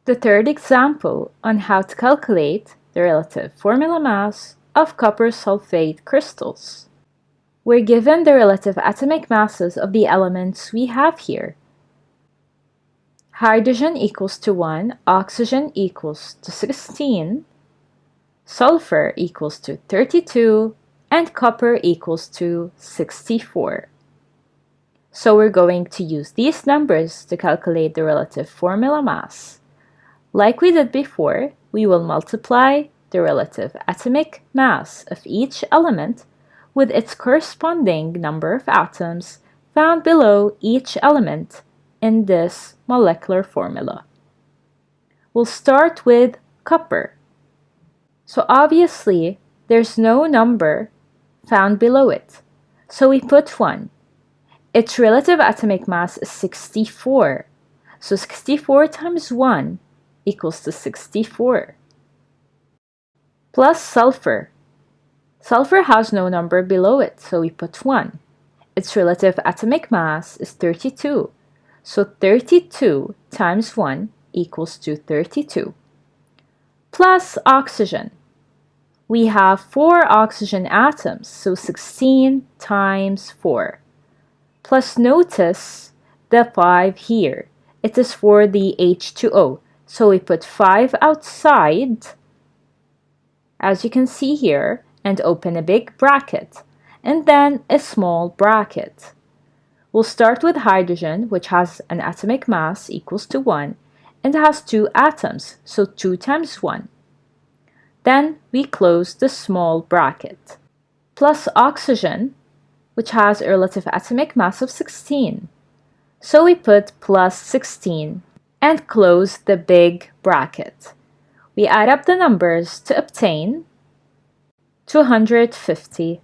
The third example on how to calculate the relative formula mass of copper sulfate crystals. We're given the relative atomic masses of the elements we have here. Hydrogen equals to 1, oxygen equals to 16, sulfur equals to 32, and copper equals to 64. So we're going to use these numbers to calculate the relative formula mass. Like we did before, we will multiply the relative atomic mass of each element with its corresponding number of atoms found below each element in this molecular formula. We'll start with copper. So obviously, there's no number found below it, so we put 1. Its relative atomic mass is 64, so 64 times 1 equals to 64. Plus sulfur. Sulfur has no number below it, so we put 1. Its relative atomic mass is 32, so 32 times 1 equals to 32. Plus oxygen. We have 4 oxygen atoms, so 16 times 4. Plus notice the 5 here. It is for the H2O, so we put 5 outside, as you can see here, and open a big bracket, and then a small bracket. We'll start with hydrogen, which has an atomic mass equals to 1, and has 2 atoms, so 2 times 1. Then we close the small bracket. Plus oxygen, which has a relative atomic mass of 16. So we put plus 16 and close the big bracket. We add up the numbers to obtain 250.